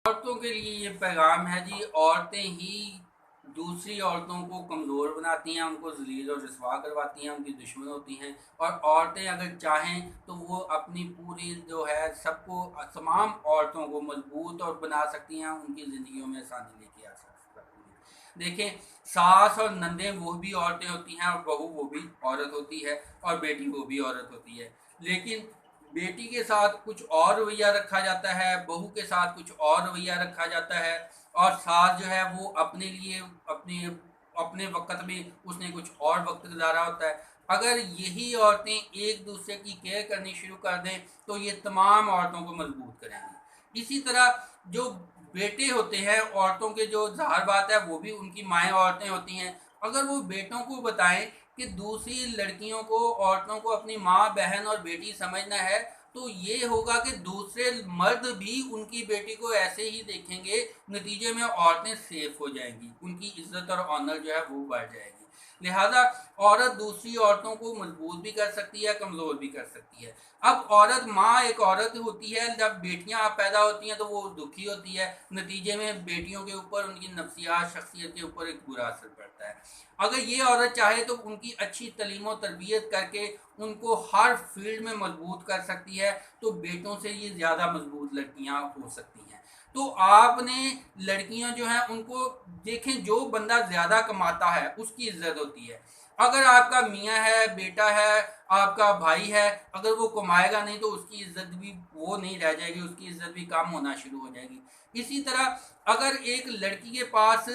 औरतों के लिए ये पैगाम है जी, औरतें ही दूसरी औरतों को कमज़ोर बनाती हैं, उनको ज़लील और रुसवा करवाती हैं, उनकी दुश्मन होती हैं। और औरतें अगर चाहें तो वो अपनी पूरी जो है सबको, तमाम औरतों को मजबूत और बना सकती हैं, उनकी ज़िंदगियों में आसानी लेके आ सकती हैं। देखें, सास और नंदें वो भी औरतें होती हैं, और बहू वो भी औरत होती है, और बेटी वो भी औरत होती है। लेकिन बेटी के साथ कुछ और रवैया रखा जाता है, बहू के साथ कुछ और रवैया रखा जाता है। और सास जो है वो अपने लिए अपने अपने वक्त में उसने कुछ और वक्त गुजारा होता है। अगर यही औरतें एक दूसरे की केयर करनी शुरू कर दें तो ये तमाम औरतों को मजबूत करेंगी। इसी तरह जो बेटे होते हैं औरतों के, जो ज़ाहिर बात है वो भी उनकी माएँ औरतें होती हैं, अगर वो बेटों को बताएं कि दूसरी लड़कियों को, औरतों को अपनी माँ, बहन और बेटी समझना है, तो ये होगा कि दूसरे मर्द भी उनकी बेटी को ऐसे ही देखेंगे। नतीजे में औरतें सेफ हो जाएंगी, उनकी इज्जत और ऑनर जो है वो बढ़ जाएगी। लिहाजा औरत दूसरी औरतों को मजबूत भी कर सकती है, कमज़ोर भी कर सकती है। अब औरत, माँ एक औरत होती है, जब बेटियां पैदा होती हैं तो वो दुखी होती है। नतीजे में बेटियों के ऊपर, उनकी नफ्सियात, शख्सियत के ऊपर एक बुरा असर पड़ता है। अगर ये औरत चाहे तो उनकी अच्छी तलीम और तरबियत करके उनको हर फील्ड में मजबूत कर सकती है, तो बेटों से ये ज़्यादा मजबूत लड़कियां हो सकती हैं। तो आपने, लड़कियां जो हैं उनको देखें, जो बंदा ज़्यादा कमाता है उसकी इज्जत होती है। अगर आपका मियाँ है, बेटा है, आपका भाई है, अगर वो कमाएगा नहीं तो उसकी इज्जत भी वो नहीं रह जाएगी, उसकी इज्जत भी कम होना शुरू हो जाएगी। इसी तरह अगर एक लड़की के पास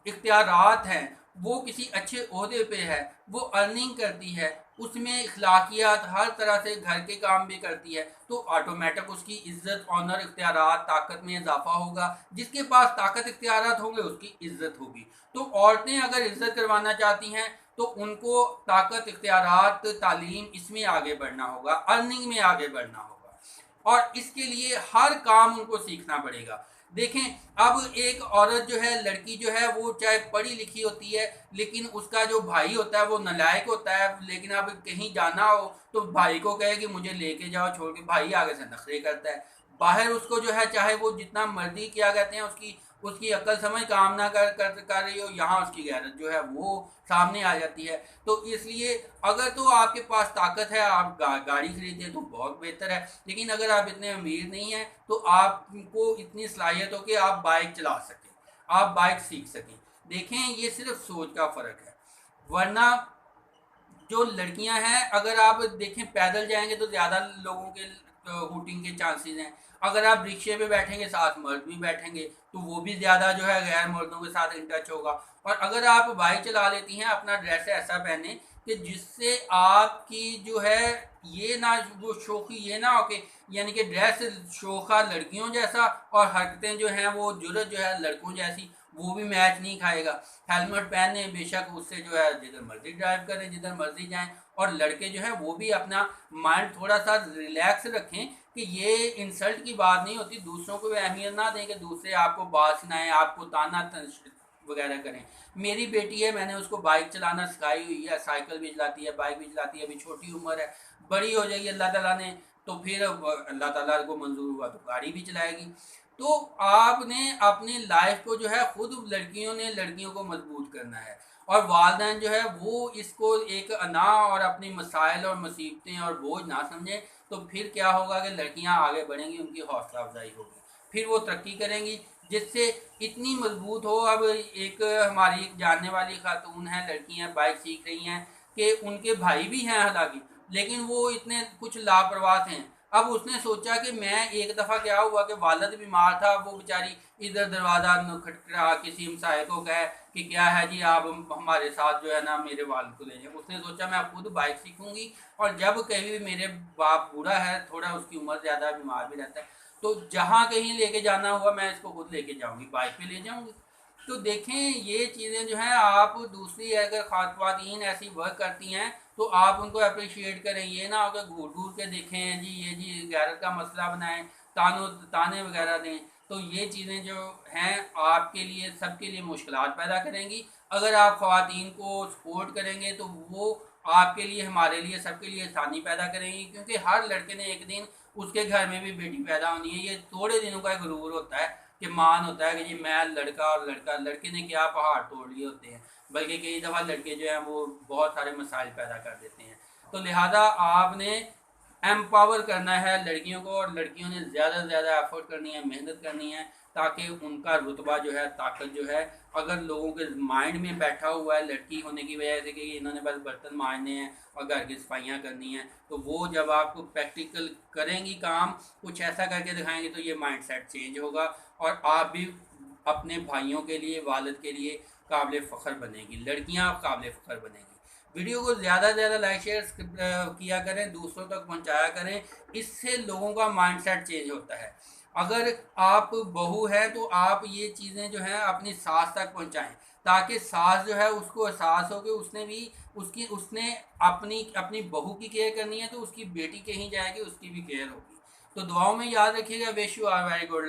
इख्तियारात हैं, वो किसी अच्छे ओहदे पे है, वो अर्निंग करती है, उसमें इखलाकियात, हर तरह से घर के काम भी करती है, तो ऑटोमेटिक उसकी इज्जत, ऑनर, इख्तियारात, ताकत में इजाफा होगा। जिसके पास ताकत, इख्तियारात होंगे उसकी इज्जत होगी। तो औरतें अगर इज्जत करवाना चाहती हैं तो उनको ताकत, इख्तियारात, तालीम, इसमें आगे बढ़ना होगा, अर्निंग में आगे बढ़ना होगा, और इसके लिए हर काम उनको सीखना पड़ेगा। देखें, अब एक औरत जो है, लड़की जो है, वो चाहे पढ़ी लिखी होती है, लेकिन उसका जो भाई होता है वो नालायक होता है। लेकिन अब कहीं जाना हो तो भाई को कहे कि मुझे लेके जाओ छोड़ के, भाई आगे से नखरे करता है। बाहर उसको जो है, चाहे वो जितना मर्जी, क्या कहते हैं, उसकी उसकी अक्ल समझ काम ना कर रही हो, यहाँ उसकी गैरत जो है वो सामने आ जाती है। तो इसलिए अगर तो आपके पास ताकत है, आप गाड़ी खरीदें तो बहुत बेहतर है। लेकिन अगर आप इतने अमीर नहीं हैं तो आपको इतनी सलाहियत हो कि आप बाइक चला सकें, आप बाइक सीख सकें। देखें, ये सिर्फ सोच का फ़र्क है। वरना जो लड़कियां हैं, अगर आप देखें, पैदल जाएंगे तो ज़्यादा लोगों के हुटिंग के चांसेस हैं। अगर आप रिक्शे पे बैठेंगे, साथ मर्द भी बैठेंगे, तो वो भी ज़्यादा जो है गैर मर्दों के साथ इन टच होगा। और अगर आप बाइक चला लेती हैं, अपना ड्रेस ऐसा पहने कि जिससे आपकी जो है, ये ना, वो शोखी ये ना हो कि, यानी कि ड्रेस शोखा लड़कियों जैसा और हरकतें जो हैं वो जुरत जो है लड़कों जैसी, वो भी मैच नहीं खाएगा। हेलमेट पहने, बेशक उससे जो है जिधर मर्जी ड्राइव करें, जिधर मर्जी जाएं। और लड़के जो है वो भी अपना माइंड थोड़ा सा रिलैक्स रखें कि ये इंसल्ट की बात नहीं होती, दूसरों को भी अहमियत ना दें कि दूसरे आपको बात सुनाएं, आपको ताना वगैरह करें। मेरी बेटी है, मैंने उसको बाइक चलाना सिखाई हुई है, साइकिल भी चलाती है, बाइक भी चलाती है। अभी छोटी उम्र है, बड़ी हो जाएगी अल्लाह ताला ने तो फिर अल्लाह ताला को मंजूर हुआ तो गाड़ी भी चलाएगी। तो आपने अपनी लाइफ को जो है, खुद लड़कियों ने लड़कियों को मजबूत करना है, और वालिदैन जो है वो इसको एक अना और अपनी मसाइल और मुसीबतें और बोझ ना समझें। तो फिर क्या होगा कि लड़कियां आगे बढ़ेंगी, उनकी हौसला अफजाई होगी, फिर वो तरक्की करेंगी, जिससे इतनी मजबूत हो। अब एक हमारी एक जानने वाली खातून है, लड़की हैं, बाइक सीख रही हैं, कि उनके भाई भी हैं हालांकि, लेकिन वो इतने कुछ लापरवाह थे। अब उसने सोचा कि मैं, एक दफ़ा क्या हुआ कि वालद बीमार था, वो बेचारी इधर दरवाज़ा खटखटा, किसी हमसाये को कहे कि क्या है जी, आप हमारे साथ जो है ना मेरे वालद को ले जाए। उसने सोचा मैं खुद बाइक सीखूंगी, और जब कहीं भी मेरे बाप बूढ़ा है, थोड़ा उसकी उम्र ज़्यादा, बीमार भी रहता है, तो जहाँ कहीं लेके जाना हुआ मैं इसको खुद लेके जाऊंगी, बाइक पे ले जाऊंगी। तो देखें, ये चीज़ें जो हैं, आप दूसरी अगर ख़वातीन ऐसी वर्क करती हैं तो आप उनको अप्रिशिएट करें। ये ना हो कि घूर घूर के देखें जी, ये जी गैरत का मसला बनाएं, ताने वगैरह दें। तो ये चीज़ें जो हैं आपके लिए, सबके लिए मुश्किलात पैदा करेंगी। अगर आप ख़वातीन को सपोर्ट करेंगे तो वो आपके लिए, हमारे लिए, सबके लिए आसानी पैदा करेंगी। क्योंकि हर लड़के ने एक दिन उसके घर में भी बेटी पैदा होनी है। ये थोड़े दिनों का एक गुरूर होता है कि मान होता है कि जी मैं लड़का और लड़का, लड़के ने क्या पहाड़ तोड़ लिए होते हैं, बल्कि कई दफ़ा लड़के जो हैं वो बहुत सारे मसाइल पैदा कर देते हैं। तो लिहाजा आपने एम्पावर करना है लड़कियों को, और लड़कियों ने ज़्यादा से ज़्यादा एफर्ट करनी है, मेहनत करनी है, ताकि उनका रुतबा जो है, ताकत जो है, अगर लोगों के माइंड में बैठा हुआ है लड़की होने की वजह से कि इन्होंने बस बर्तन मांजने हैं और घर की सफाइयाँ करनी हैं, तो वो जब आपको प्रैक्टिकल करेंगी काम, कुछ ऐसा करके दिखाएंगे, तो ये माइंड सेट चेंज होगा और आप भी अपने भाइयों के लिए, वालिद के लिए काबिल फ़ख्र बनेगी, लड़कियाँ काबिल फ़ख्र बनेगी। वीडियो को ज़्यादा से ज़्यादा लाइक शेयर किया करें, दूसरों तक पहुंचाया करें, इससे लोगों का माइंडसेट चेंज होता है। अगर आप बहू हैं तो आप ये चीज़ें जो हैं अपनी सास तक पहुंचाएं, ताकि सास जो है उसको एहसास हो कि उसने अपनी अपनी बहू की केयर करनी है, तो उसकी बेटी कहीं जाएगी उसकी भी केयर होगी। तो दुआओं में याद रखिएगा। Wish you are very good.